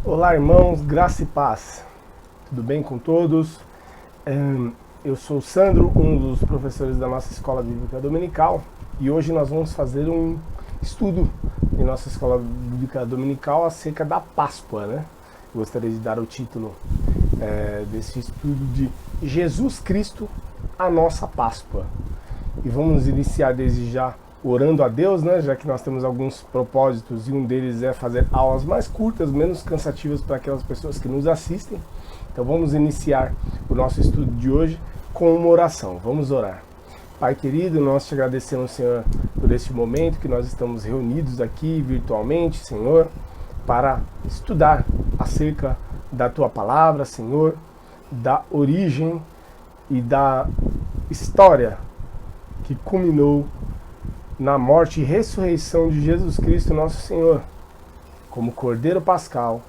Olá, irmãos, graça e paz. Tudo bem com todos? Eu sou o Sandro, um dos professores da nossa Escola Bíblica Dominical, e hoje nós vamos fazer um estudo em nossa Escola Bíblica Dominical acerca da Páscoa, né? Eu gostaria de dar o título desse estudo de Jesus Cristo, a nossa Páscoa. E vamos iniciar desde já orando a Deus, né? Já que nós temos alguns propósitos e um deles é fazer aulas mais curtas, menos cansativas para aquelas pessoas que nos assistem. Então vamos iniciar o nosso estudo de hoje com uma oração. Vamos orar. Pai querido, nós te agradecemos, Senhor, por este momento que nós estamos reunidos aqui virtualmente, Senhor, para estudar acerca da Tua Palavra, Senhor, da origem e da história que culminou na morte e ressurreição de Jesus Cristo, nosso Senhor, como Cordeiro Pascal,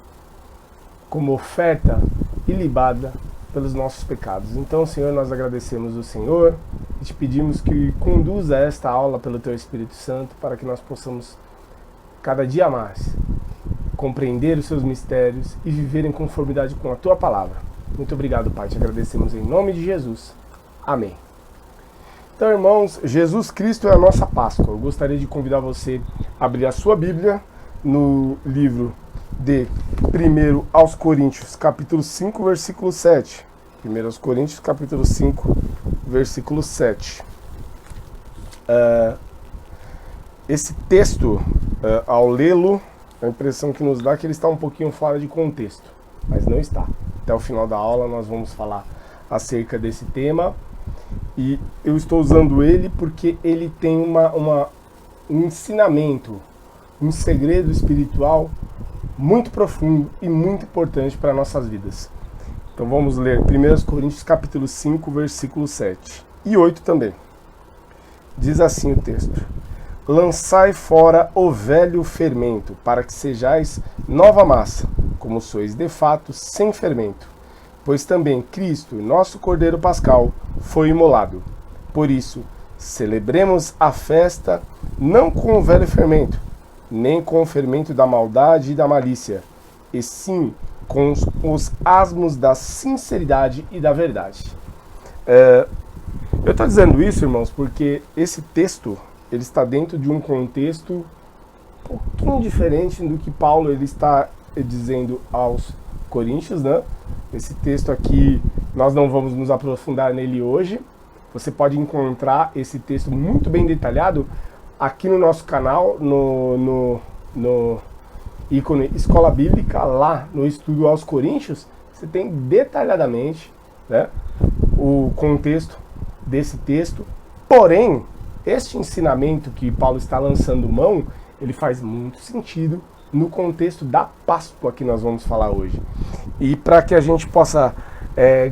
como oferta ilibada pelos nossos pecados. Então, Senhor, nós agradecemos o Senhor e te pedimos que conduza esta aula pelo Teu Espírito Santo para que nós possamos cada dia mais compreender os Seus mistérios e viver em conformidade com a Tua Palavra. Muito obrigado, Pai, te agradecemos em nome de Jesus. Amém. Então, irmãos, Jesus Cristo é a nossa Páscoa. Eu gostaria de convidar você a abrir a sua Bíblia no livro de 1 aos Coríntios, capítulo 5, versículo 7. 1 aos Coríntios, capítulo 5, versículo 7. Esse texto, ao lê-lo, a impressão que nos dá é que ele está um pouquinho fora de contexto, mas não está. Até o final da aula nós vamos falar acerca desse tema. E eu estou usando ele porque ele tem um ensinamento, um segredo espiritual muito profundo e muito importante para nossas vidas. Então vamos ler 1 Coríntios capítulo 5, versículo 7 e 8 também. Diz assim o texto: lançai fora o velho fermento, para que sejais nova massa, como sois de fato sem fermento. Pois também Cristo, nosso Cordeiro Pascal, foi imolado. Por isso, celebremos a festa não com o velho fermento, nem com o fermento da maldade e da malícia, e sim com os asmos da sinceridade e da verdade. Eu estou dizendo isso, irmãos, porque esse texto ele está dentro de um contexto um pouquinho diferente do que Paulo ele está dizendo aos Coríntios, né? Esse texto aqui, nós não vamos nos aprofundar nele hoje. Você pode encontrar esse texto muito bem detalhado aqui no nosso canal, no ícone Escola Bíblica, lá no Estudo aos Coríntios. Você tem detalhadamente, né, o contexto desse texto. Porém, este ensinamento que Paulo está lançando mão, ele faz muito sentido no contexto da Páscoa que nós vamos falar hoje. E para que a gente possa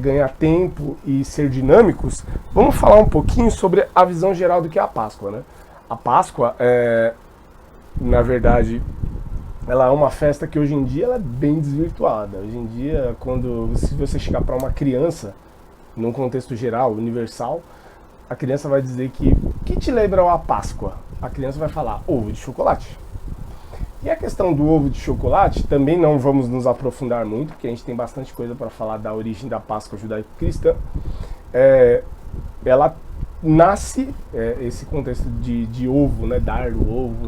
ganhar tempo e ser dinâmicos, vamos falar um pouquinho sobre a visão geral do que é a Páscoa, né? A Páscoa, na verdade, ela é uma festa que hoje em dia ela é bem desvirtuada. Hoje em dia, se você chegar para uma criança, num contexto geral, universal, a criança vai dizer que o que te lembra a Páscoa? A criança vai falar ovo de chocolate. E a questão do ovo de chocolate, também não vamos nos aprofundar muito, porque a gente tem bastante coisa para falar da origem da Páscoa judaico-cristã. Ela nasce, esse contexto de ovo, né, dar o ovo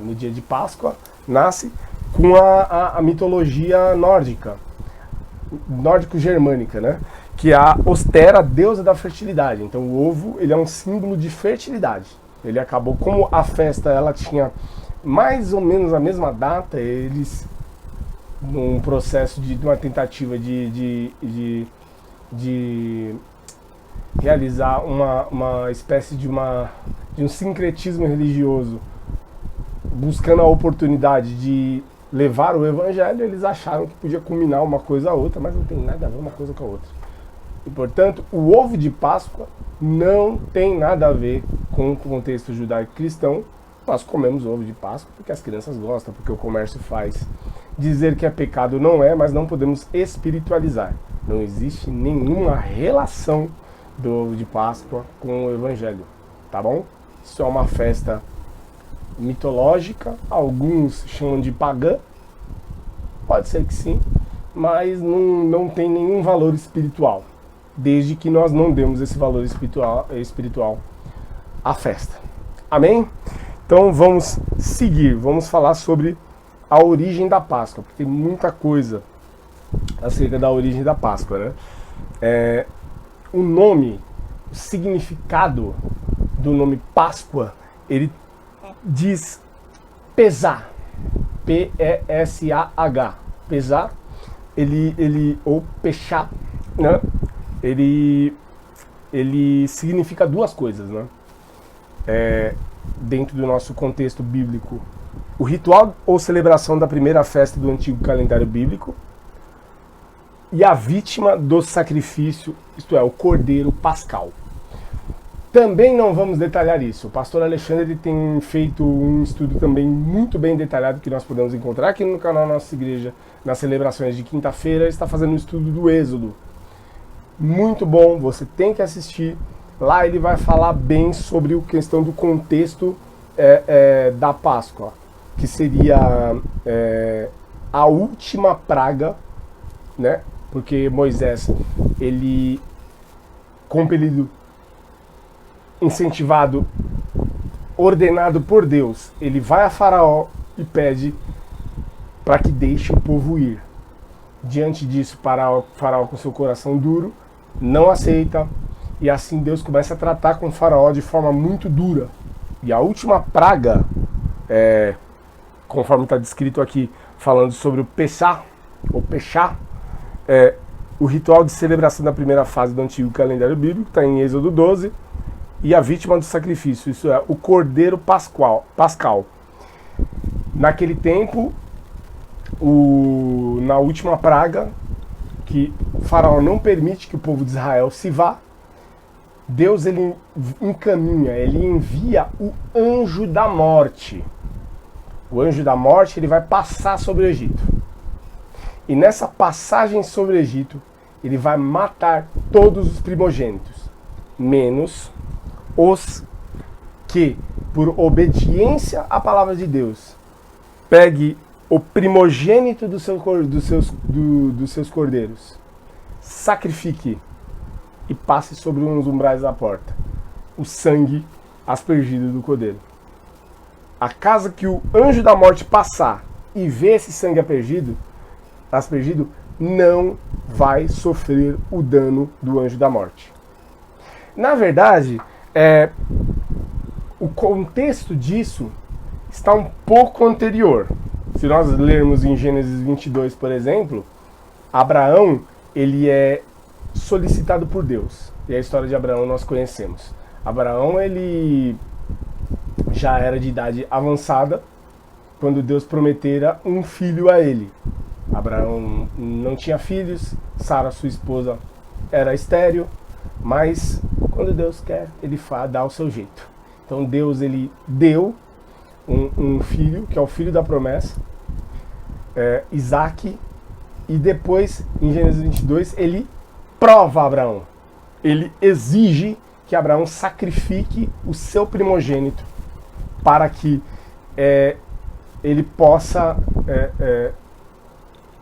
no dia de Páscoa, nasce com a mitologia nórdico-germânica, né, que é a Ostera, deusa da fertilidade. Então o ovo ele é um símbolo de fertilidade. Ele acabou, como a festa ela tinha mais ou menos a mesma data, eles, num processo de uma tentativa de realizar uma espécie de um sincretismo religioso, buscando a oportunidade de levar o evangelho, eles acharam que podia combinar uma coisa a outra, mas não tem nada a ver uma coisa com a outra. E, portanto, o ovo de Páscoa não tem nada a ver com o contexto judaico-cristão. Nós comemos ovo de Páscoa porque as crianças gostam, porque o comércio faz. Dizer que é pecado não é, mas não podemos espiritualizar. Não existe nenhuma relação do ovo de Páscoa com o Evangelho, tá bom? Isso é uma festa mitológica, alguns chamam de pagã, Pode ser que sim, mas não tem nenhum valor espiritual, desde que nós não demos esse valor espiritual à festa. Amém? Então vamos seguir, vamos falar sobre a origem da Páscoa, porque tem muita coisa acerca da origem da Páscoa, né? O nome, o significado do nome Páscoa, ele diz pesar, P-E-S-A-H, pesar, ou pechá, né? Ele significa duas coisas, né? Dentro do nosso contexto bíblico, o ritual ou celebração da primeira festa do antigo calendário bíblico e a vítima do sacrifício, isto é, o cordeiro pascal. Também não vamos detalhar isso. O pastor Alexandre tem feito um estudo também muito bem detalhado que nós podemos encontrar aqui no canal da nossa igreja, nas celebrações de quinta-feira. Ele está fazendo um estudo do Êxodo. Muito bom, você tem que assistir. Lá ele vai falar bem sobre a questão do contexto da Páscoa, que seria a última praga, né? Porque Moisés, ele, compelido, incentivado, ordenado por Deus, ele vai a Faraó e pede para que deixe o povo ir. Diante disso, Faraó com seu coração duro, não aceita, e assim Deus começa a tratar com Faraó de forma muito dura. E a última praga, conforme está descrito aqui, falando sobre o Pessah, ou Pechá, o ritual de celebração da primeira fase do antigo calendário bíblico, está em Êxodo 12, e a vítima do sacrifício, isso é, o cordeiro pascal. Naquele tempo, na última praga, que o Faraó não permite que o povo de Israel se vá, Deus ele encaminha, ele envia o anjo da morte. O anjo da morte ele vai passar sobre o Egito. E nessa passagem sobre o Egito, ele vai matar todos os primogênitos, menos os que, por obediência à palavra de Deus, pegue o primogênito dos seus cordeiros, sacrifique e passe sobre uns umbrais da porta o sangue aspergido do cordeiro. A casa que o anjo da morte passar e ver esse sangue aspergido não vai sofrer o dano do anjo da morte. Na verdade, o contexto disso está um pouco anterior. Se nós lermos em Gênesis 22, por exemplo, Abraão ele é solicitado por Deus. E a história de Abraão nós conhecemos. Abraão ele já era de idade avançada quando Deus prometera um filho a ele. Abraão não tinha filhos, Sara, sua esposa, era estéril, mas quando Deus quer, ele dá o seu jeito. Então Deus ele deu um filho, que é o filho da promessa, Isaac, e depois, em Gênesis 22, ele prova a Abraão. Ele exige que Abraão sacrifique o seu primogênito para que ele possa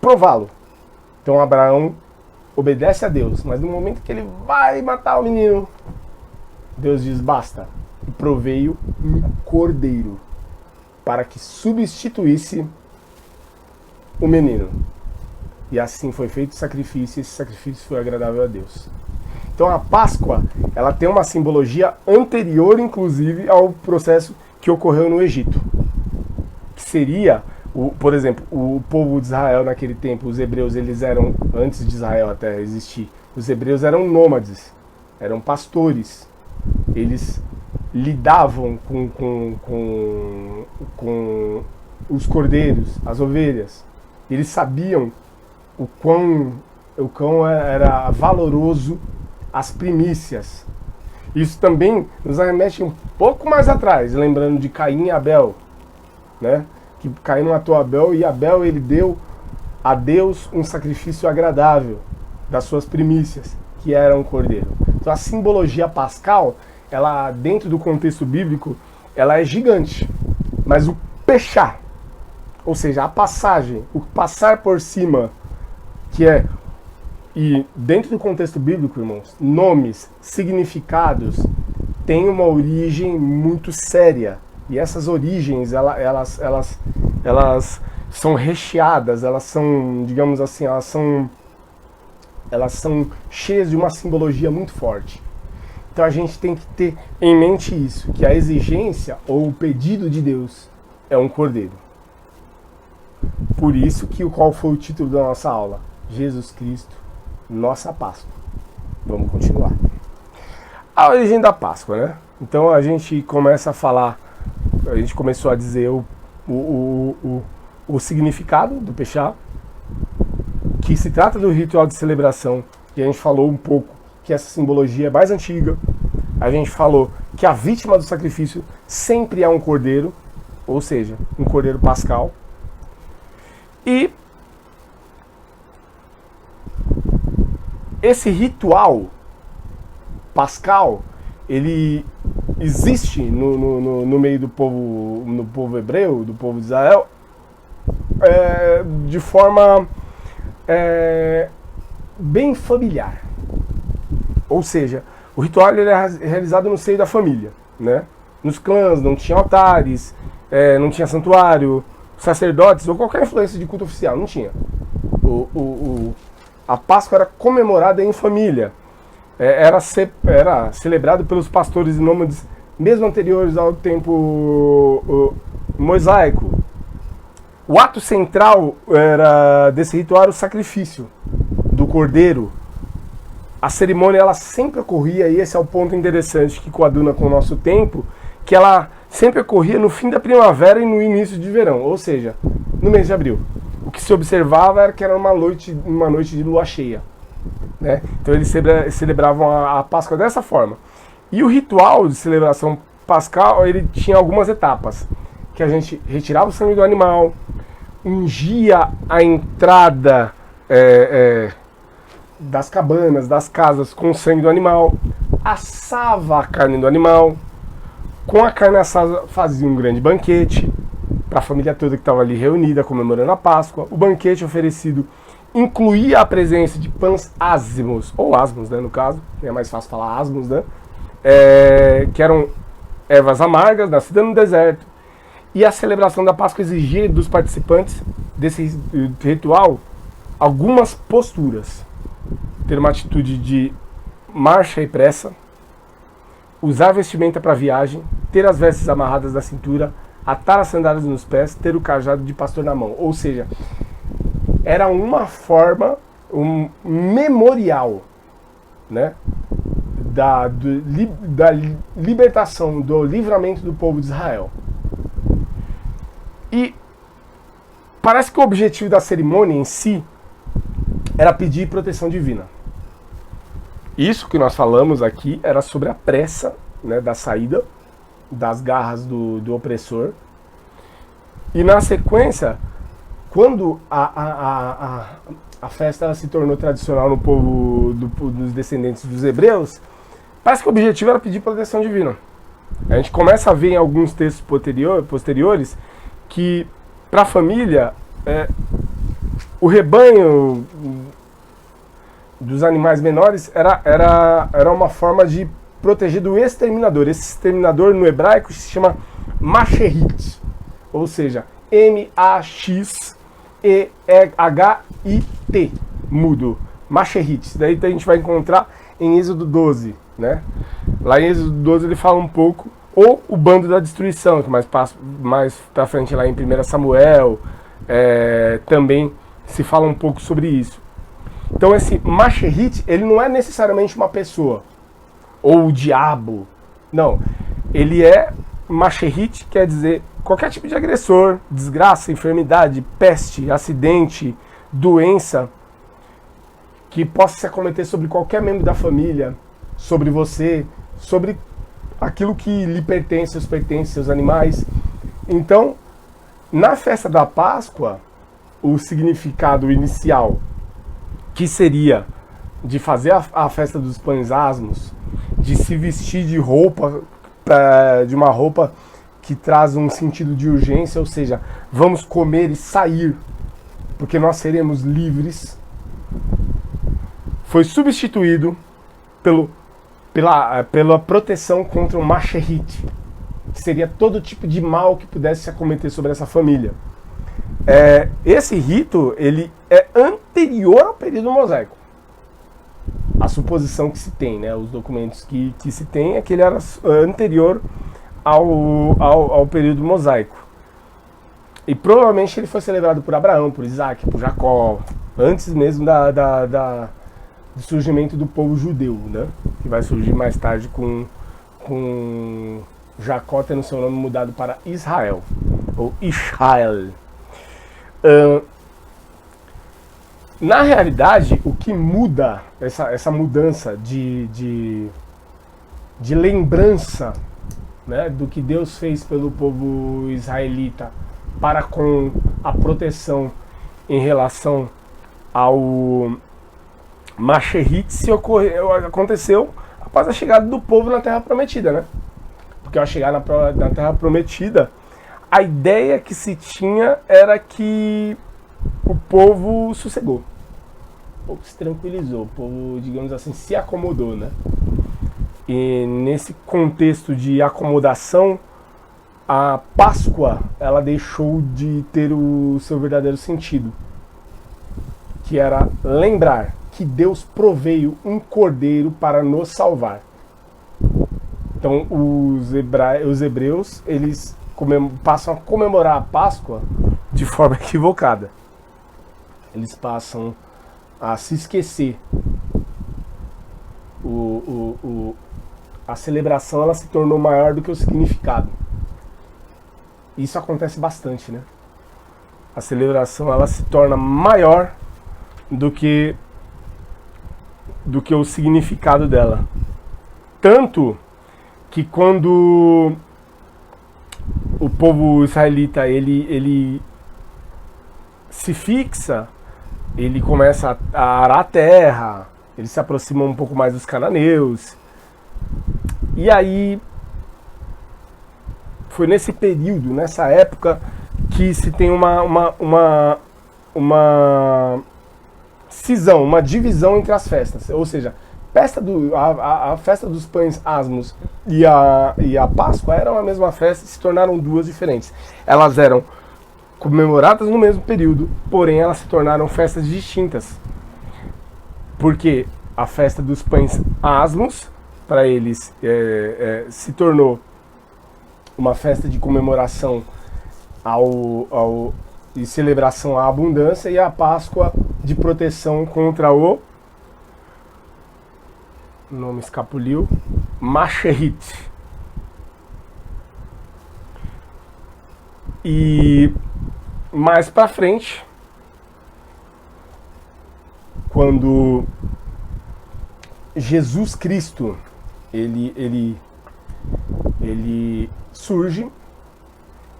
prová-lo. Então Abraão obedece a Deus, mas no momento que ele vai matar o menino, Deus diz basta, e proveio um cordeiro para que substituísse o menino. E assim foi feito o sacrifício, e esse sacrifício foi agradável a Deus. Então a Páscoa, ela tem uma simbologia anterior, inclusive, ao processo que ocorreu no Egito. Que seria, por exemplo, o povo de Israel naquele tempo, os hebreus, eles eram, antes de Israel até existir, os hebreus eram nômades, eram pastores. Eles lidavam com os cordeiros, as ovelhas. Eles sabiam o quão era valoroso as primícias. Isso também nos remete um pouco mais atrás, lembrando de Caim e Abel, né? Que Caim matou Abel e Abel ele deu a Deus um sacrifício agradável das suas primícias, que era um cordeiro. Então a simbologia pascal, ela dentro do contexto bíblico, ela é gigante. Mas o Pechá, Ou seja, a passagem, o passar por cima, que é, e dentro do contexto bíblico, irmãos, nomes, significados, têm uma origem muito séria. E essas origens, elas são recheadas, elas são, digamos assim, elas são cheias de uma simbologia muito forte. Então a gente tem que ter em mente isso, que a exigência ou o pedido de Deus é um cordeiro. Por isso que qual foi o título da nossa aula? Jesus Cristo, nossa Páscoa. Vamos continuar. A origem da Páscoa, né? Então a gente começa a falar, a gente começou a dizer o significado do Peshá, que se trata do ritual de celebração, e a gente falou um pouco que essa simbologia é mais antiga. A gente falou que a vítima do sacrifício sempre é um cordeiro, ou seja, um cordeiro pascal. E esse ritual pascal, ele existe no meio do povo, no povo hebreu, do povo de Israel, de forma bem familiar. Ou seja, o ritual ele era realizado no seio da família, né? Nos clãs não tinha altares, não tinha santuário, sacerdotes ou qualquer influência de culto oficial, não tinha. A Páscoa era comemorada em família. Era celebrado pelos pastores e nômades, mesmo anteriores ao tempo mosaico. O ato central desse ritual era o sacrifício do cordeiro. A cerimônia ela sempre ocorria, e esse é o ponto interessante que coaduna com o nosso tempo, que ela sempre ocorria no fim da primavera e no início de verão, ou seja, no mês de abril. O que se observava era que era uma noite de lua cheia, né? Então eles celebravam a Páscoa dessa forma. E o ritual de celebração pascal, ele tinha algumas etapas, que a gente retirava o sangue do animal, ungia a entrada das cabanas, das casas com o sangue do animal, assava a carne do animal, com a carne assada fazia um grande banquete para a família toda que estava ali reunida comemorando a Páscoa. O banquete oferecido incluía a presença de pães ázimos, ou asmos, né, no caso, é mais fácil falar asmos, né, que eram ervas amargas, nascidas no deserto. E a celebração da Páscoa exigia dos participantes desse ritual algumas posturas. Ter uma atitude de marcha e pressa, usar vestimenta para viagem, ter as vestes amarradas na cintura, atar as sandálias nos pés, ter o cajado de pastor na mão. Ou seja, era uma forma, um memorial, né, da libertação, do livramento do povo de Israel. E parece que o objetivo da cerimônia em si era pedir proteção divina. Isso que nós falamos aqui era sobre a pressa, né, da saída das garras do opressor. E na sequência, quando a festa se tornou tradicional no povo dos descendentes dos hebreus, parece que o objetivo era pedir proteção divina. A gente começa a ver em alguns textos posteriores que para a família o rebanho dos animais menores era uma forma de proteger do exterminador. Esse exterminador no hebraico se chama Mashehit, ou seja, M-A-X-E-H-I-T, mudo, Mashehit. Daí a gente vai encontrar em Êxodo 12, né? Lá em Êxodo 12 ele fala um pouco, ou o bando da destruição, que mais pra frente lá em 1 Samuel, também se fala um pouco sobre isso. Então esse Mashehit, ele não é necessariamente uma pessoa, ou o diabo, não. Ele é Mashehit, quer dizer qualquer tipo de agressor, desgraça, enfermidade, peste, acidente, doença, que possa se acometer sobre qualquer membro da família, sobre você, sobre aquilo que lhe pertence, seus pertences, seus animais. Então, na festa da Páscoa, o significado inicial, que seria de fazer a festa dos pães asmos, de se vestir de roupa, de uma roupa que traz um sentido de urgência, ou seja, vamos comer e sair, porque nós seremos livres, foi substituído pela proteção contra o Masherit, que seria todo tipo de mal que pudesse se acometer sobre essa família. Esse rito ele é anterior ao período mosaico. A suposição que se tem, né, os documentos que se tem é que ele era anterior ao período mosaico. E provavelmente ele foi celebrado por Abraão, por Isaac, por Jacó, antes mesmo do surgimento do povo judeu, né, que vai surgir mais tarde com Jacó tendo seu nome mudado para Israel, ou Israel. Na realidade, o que muda, essa mudança de lembrança, né, do que Deus fez pelo povo israelita para com a proteção em relação ao Masherit, aconteceu após a chegada do povo na Terra Prometida, né? Porque ao chegar na Terra Prometida, a ideia que se tinha era que o povo sossegou, o povo se tranquilizou, o povo, digamos assim, se acomodou, né? E nesse contexto de acomodação, a Páscoa, ela deixou de ter o seu verdadeiro sentido, que era lembrar que Deus proveio um cordeiro para nos salvar. Então os hebreus, eles passam a comemorar a Páscoa de forma equivocada. Eles passam a se esquecer. A celebração ela se tornou maior do que o significado. Isso acontece bastante, né? A celebração ela se torna maior do que o significado dela. Tanto que quando o povo israelita ele se fixa, ele começa a arar a terra, ele se aproxima um pouco mais dos cananeus. E aí foi nesse período, nessa época, que se tem uma cisão, uma divisão entre as festas. Ou seja, a festa dos pães asmos e a Páscoa eram a mesma festa e se tornaram duas diferentes. Elas eram comemoradas no mesmo período, porém elas se tornaram festas distintas. Porque a festa dos pães asmos, para eles, se tornou uma festa de comemoração e celebração à abundância, e a Páscoa de proteção contra o nome escapuliu, Masherit. E mais pra frente, quando Jesus Cristo ele surge,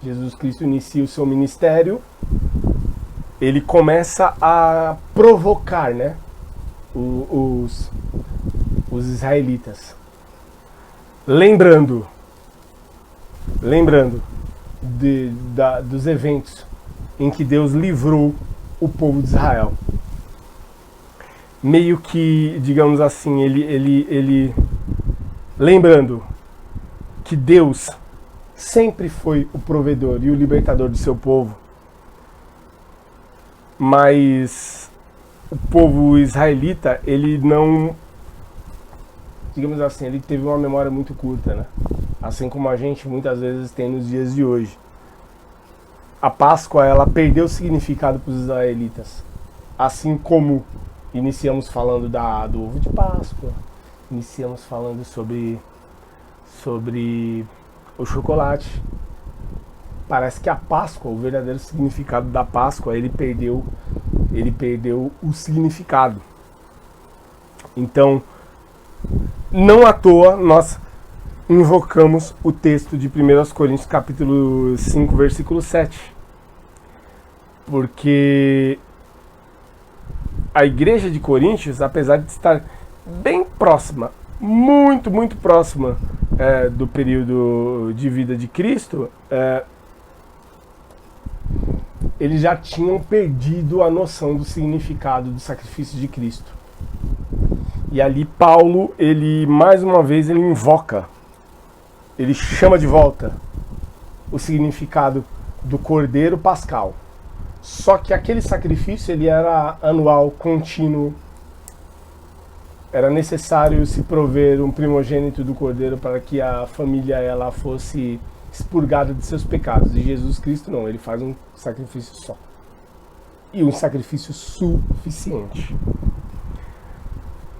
Jesus Cristo inicia o seu ministério, ele começa a provocar, né, os israelitas, lembrando dos eventos em que Deus livrou o povo de Israel. Meio que, digamos assim, ele lembrando que Deus sempre foi o provedor e o libertador do seu povo, mas o povo israelita, ele não, digamos assim, ele teve uma memória muito curta, né? Assim como a gente muitas vezes tem nos dias de hoje. A Páscoa, ela perdeu o significado para os israelitas. Assim como iniciamos falando do ovo de Páscoa, iniciamos falando sobre o chocolate. Parece que a Páscoa, o verdadeiro significado da Páscoa, ele perdeu o significado. Então, não à toa nós invocamos o texto de 1 Coríntios capítulo 5, versículo 7. Porque a igreja de Coríntios, apesar de estar bem próxima, muito, muito próxima do período de vida de Cristo, eles já tinham perdido a noção do significado do sacrifício de Cristo. E ali Paulo, ele mais uma vez ele invoca, ele chama de volta o significado do Cordeiro Pascal. Só que aquele sacrifício ele era anual, contínuo. Era necessário se prover um primogênito do Cordeiro para que a família ela fosse expurgada de seus pecados. E Jesus Cristo não, ele faz um sacrifício só. E um sacrifício suficiente.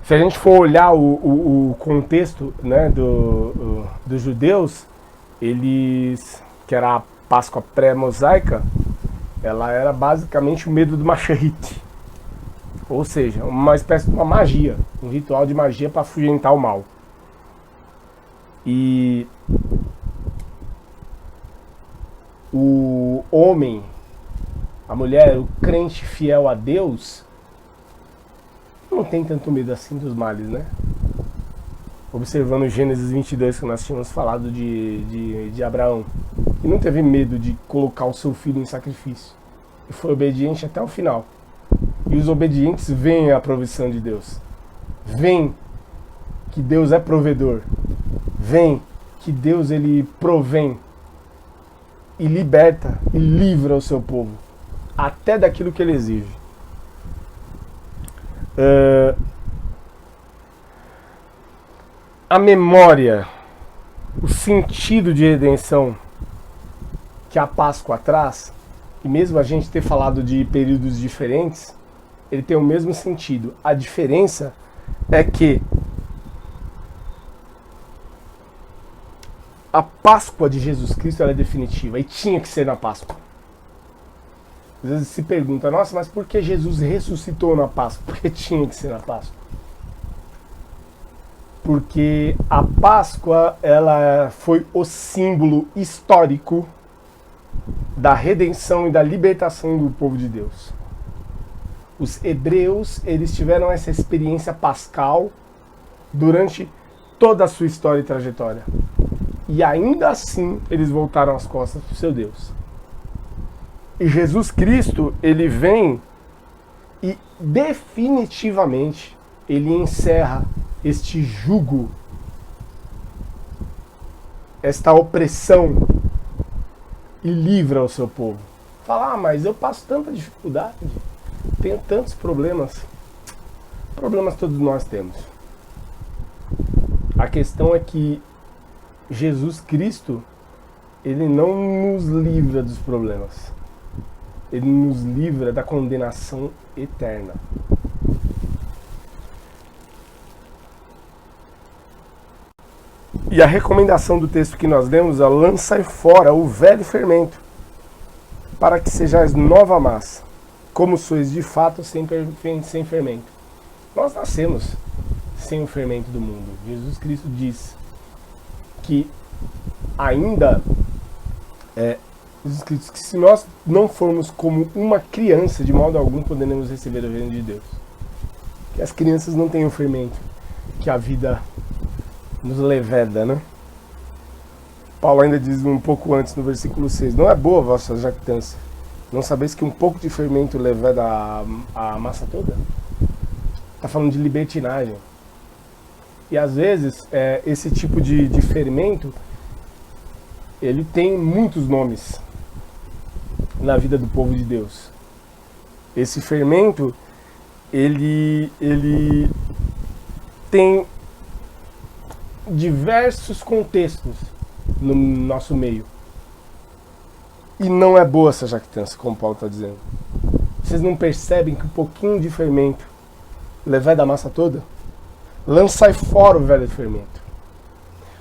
Se a gente for olhar o contexto, né, dos judeus, eles, que era a Páscoa pré-mosaica, ela era basicamente o medo do Mashahit. Ou seja, uma espécie de uma magia, um ritual de magia para afugentar o mal. E o homem, a mulher, o crente fiel a Deus, não tem tanto medo assim dos males, né? Observando Gênesis 22, que nós tínhamos falado de Abraão, que não teve medo de colocar o seu filho em sacrifício. E foi obediente até o final. E os obedientes veem a provisão de Deus. Veem que Deus é provedor. Veem que Deus ele provém e liberta e livra o seu povo. Até daquilo que ele exige. A memória, o sentido de redenção que a Páscoa traz, e mesmo a gente ter falado de períodos diferentes, ele tem o mesmo sentido. A diferença é que a Páscoa de Jesus Cristo ela é definitiva e tinha que ser na Páscoa. Às vezes se pergunta, nossa, mas por que Jesus ressuscitou na Páscoa? Porque tinha que ser na Páscoa. Porque a Páscoa ela foi o símbolo histórico da redenção e da libertação do povo de Deus. Os hebreus, eles tiveram essa experiência pascal durante toda a sua história e trajetória. E ainda assim, eles voltaram as costas para o seu Deus. E Jesus Cristo, ele vem e definitivamente ele encerra este jugo, esta opressão e livra o seu povo. Fala, mas eu passo tanta dificuldade, tenho tantos problemas. Problemas todos nós temos. A questão é que Jesus Cristo, ele não nos livra dos problemas. Ele nos livra da condenação eterna. E a recomendação do texto que nós lemos é: lançai fora o velho fermento, para que sejais nova massa, como sois de fato sem fermento. Nós nascemos sem o fermento do mundo. Jesus Cristo diz que ainda Jesus Cristo, que se nós não formos como uma criança, de modo algum poderemos receber o reino de Deus. Que as crianças não têm o fermento que a vida nos leveda, né? Paulo ainda diz um pouco antes, no versículo 6, não é boa a vossa jactância. Não sabeis que um pouco de fermento leveda a massa toda? Está falando de libertinagem. E às vezes, esse tipo de fermento, ele tem muitos nomes na vida do povo de Deus. Esse fermento, ele tem diversos contextos no nosso meio. E não é boa essa jactância, como Paulo está dizendo. Vocês não percebem que um pouquinho de fermento leveda a massa toda? Lançai fora o velho fermento.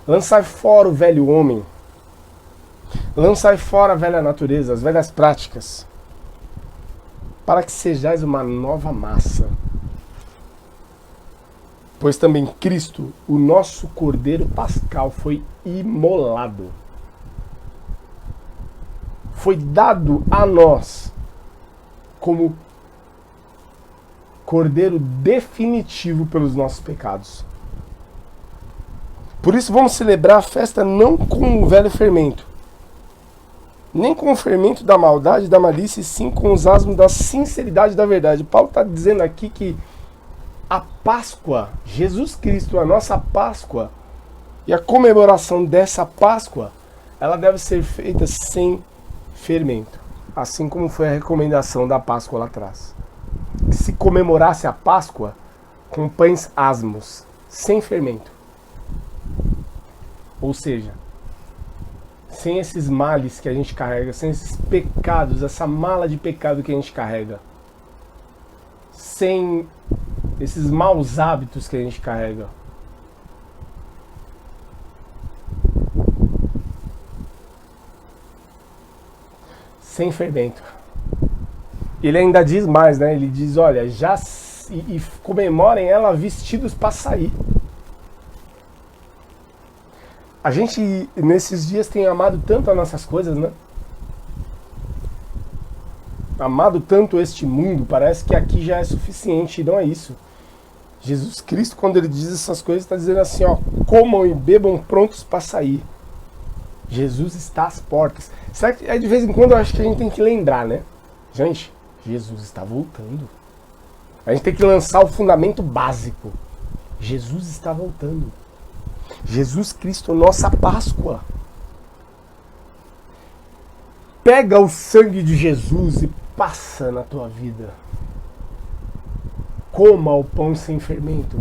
Lançai fora o velho homem. Lançai fora a velha natureza, as velhas práticas, para que sejais uma nova massa. Pois também Cristo, o nosso Cordeiro Pascal, foi imolado. Foi dado a nós como Cordeiro definitivo pelos nossos pecados. Por isso vamos celebrar a festa não com o velho fermento, nem com o fermento da maldade, da malícia, e sim com os asmos da sinceridade da verdade. Paulo está dizendo aqui que a Páscoa, Jesus Cristo, a nossa Páscoa, e a comemoração dessa Páscoa, ela deve ser feita sem fermento. Assim como foi a recomendação da Páscoa lá atrás. Que se comemorasse a Páscoa com pães asmos, sem fermento. Ou seja, sem esses males que a gente carrega, sem esses pecados, essa mala de pecado que a gente carrega, sem esses maus hábitos que a gente carrega. Sem fermento. Ele ainda diz mais, né? Ele diz, olha, já e comemorem ela vestidos para sair. A gente, nesses dias, tem amado tanto as nossas coisas, né? Amado tanto este mundo, parece que aqui já é suficiente, e não é isso. Jesus Cristo, quando ele diz essas coisas, está dizendo assim, ó, comam e bebam prontos para sair. Jesus está às portas. Será que de vez em quando eu acho que a gente tem que lembrar, né? Gente, Jesus está voltando. A gente tem que lançar o fundamento básico. Jesus está voltando. Jesus Cristo, nossa Páscoa. Pega o sangue de Jesus e passa na tua vida. Coma o pão sem fermento.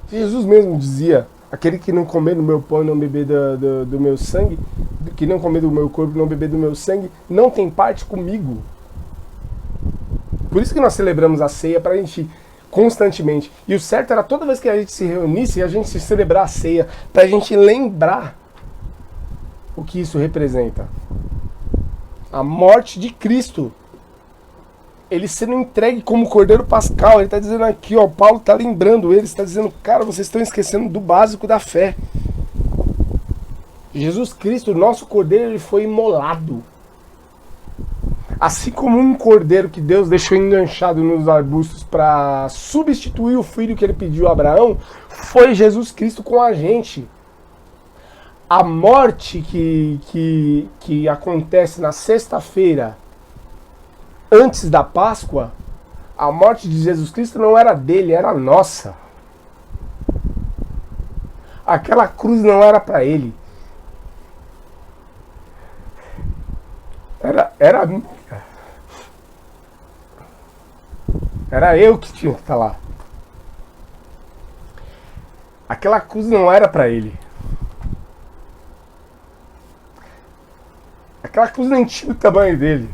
Jesus mesmo dizia, aquele que não comer do meu pão e não beber do meu sangue, que não comer do meu corpo e não beber do meu sangue, não tem parte comigo. Por isso que nós celebramos a ceia, para a gente constantemente. E o certo era toda vez que a gente se reunisse, a gente se celebrar a ceia, para a gente lembrar o que isso representa. A morte de Cristo. Ele sendo entregue como Cordeiro Pascal. Ele está dizendo aqui, ó, Paulo está lembrando ele, está dizendo, cara, vocês estão esquecendo do básico da fé. Jesus Cristo, nosso Cordeiro, ele foi imolado. Assim como um cordeiro que Deus deixou enganchado nos arbustos para substituir o filho que ele pediu a Abraão, foi Jesus Cristo com a gente. A morte que acontece na sexta-feira, antes da Páscoa, a morte de Jesus Cristo não era dele, era nossa. Aquela cruz não era para ele. Era minha. Era eu que tinha que estar lá. Aquela cruz não era para ele. Aquela cruz nem tinha o tamanho dele.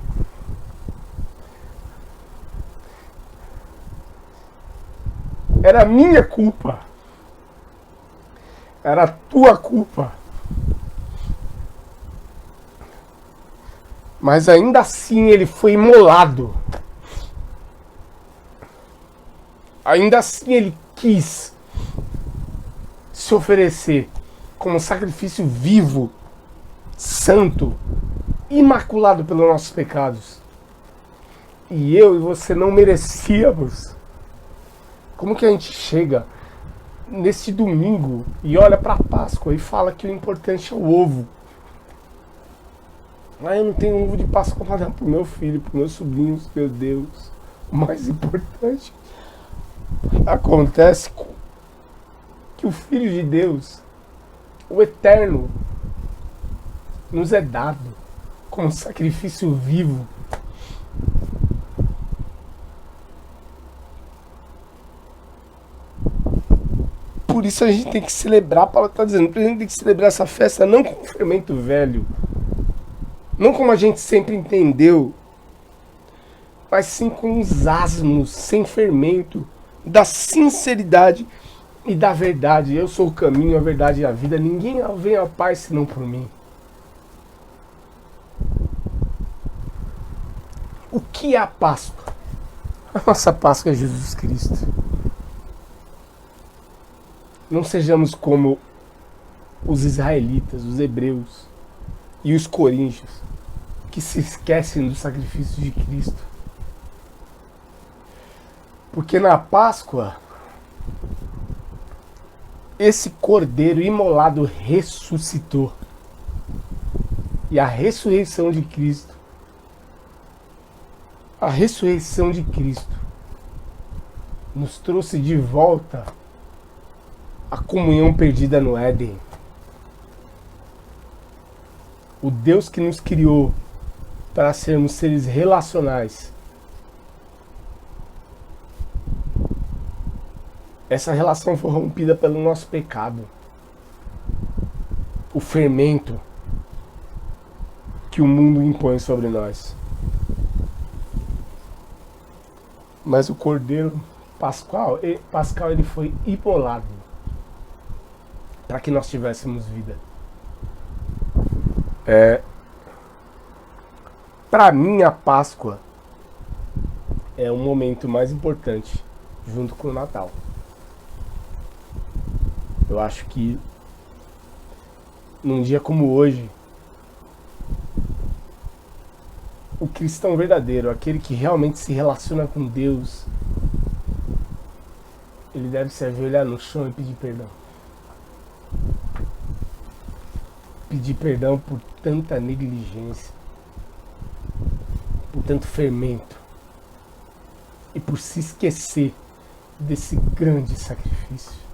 Era minha culpa. Era tua culpa. Mas ainda assim ele foi imolado. Ainda assim ele quis se oferecer como sacrifício vivo, santo, imaculado pelos nossos pecados. E eu e você não merecíamos. Como que a gente chega nesse domingo e olha para a Páscoa e fala que o importante é o ovo? Ah, eu não tenho ovo de Páscoa para dar pro meu filho, pros meus sobrinhos, meu Deus. O mais importante acontece que o Filho de Deus, o Eterno, nos é dado como sacrifício vivo. Por isso a gente tem que celebrar, Paulo está dizendo, a gente tem que celebrar essa festa não com fermento velho, não como a gente sempre entendeu, mas sim com os asmos, sem fermento, da sinceridade e da verdade. Eu sou o caminho, a verdade e a vida. Ninguém vem ao Pai senão por mim. O que é a Páscoa? A nossa Páscoa é Jesus Cristo. Não sejamos como os israelitas, os hebreus e os coríntios, que se esquecem do sacrifício de Cristo. Porque na Páscoa, esse cordeiro imolado ressuscitou. E a ressurreição de Cristo, nos trouxe de volta a comunhão perdida no Éden. O Deus que nos criou para sermos seres relacionais. Essa relação foi rompida pelo nosso pecado. O fermento que o mundo impõe sobre nós. Mas o Cordeiro Pascal ele foi imolado para que nós tivéssemos vida. Para mim, a Páscoa é o momento mais importante, junto com o Natal. Eu acho que num dia como hoje, o cristão verdadeiro, aquele que realmente se relaciona com Deus, ele deve se ajoelhar no chão e pedir perdão. Pedir perdão por tanta negligência, por tanto fermento e por se esquecer desse grande sacrifício.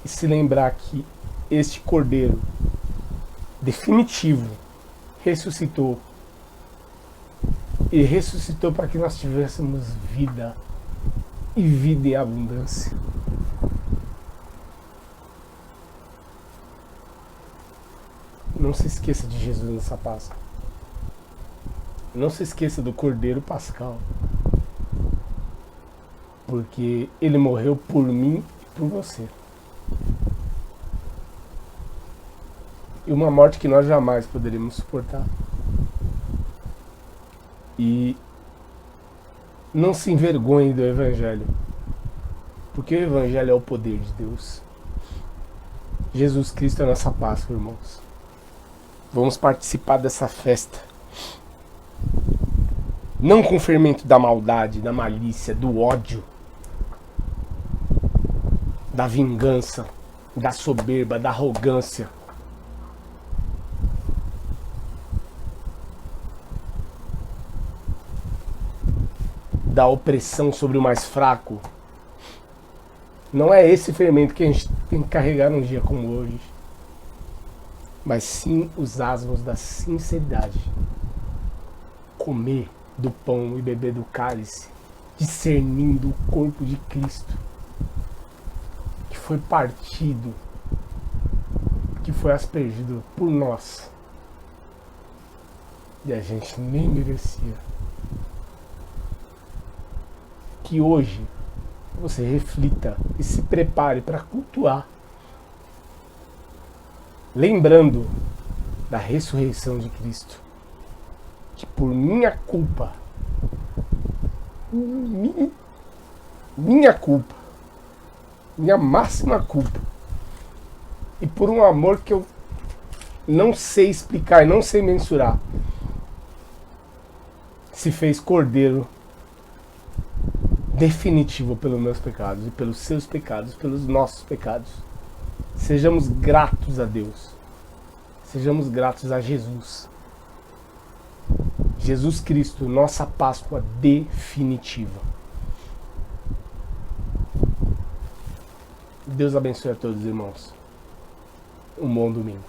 E se lembrar que este Cordeiro definitivo ressuscitou. E ressuscitou para que nós tivéssemos vida e vida em abundância. Não se esqueça de Jesus nessa Páscoa. Não se esqueça do Cordeiro Pascal. Porque ele morreu por mim e por você. E uma morte que nós jamais poderíamos suportar. E não se envergonhe do Evangelho. Porque o Evangelho é o poder de Deus. Jesus Cristo é a nossa Páscoa, irmãos. Vamos participar dessa festa. Não com o fermento da maldade, da malícia, do ódio, da vingança, da soberba, da arrogância. Da opressão sobre o mais fraco. Não é esse fermento que a gente tem que carregar num dia como hoje, mas sim os asmos da sinceridade. Comer do pão e beber do cálice, discernindo o corpo de Cristo, que foi partido, que foi aspergido por nós, e a gente nem merecia. Que hoje você reflita e se prepare para cultuar, lembrando da ressurreição de Cristo, que por minha culpa, minha culpa, minha máxima culpa, e por um amor que eu não sei explicar e não sei mensurar, se fez cordeiro definitivo pelos meus pecados e pelos seus pecados, pelos nossos pecados. Sejamos gratos a Deus. Sejamos gratos a Jesus. Jesus Cristo, nossa Páscoa definitiva. Deus abençoe a todos, irmãos. Um bom domingo.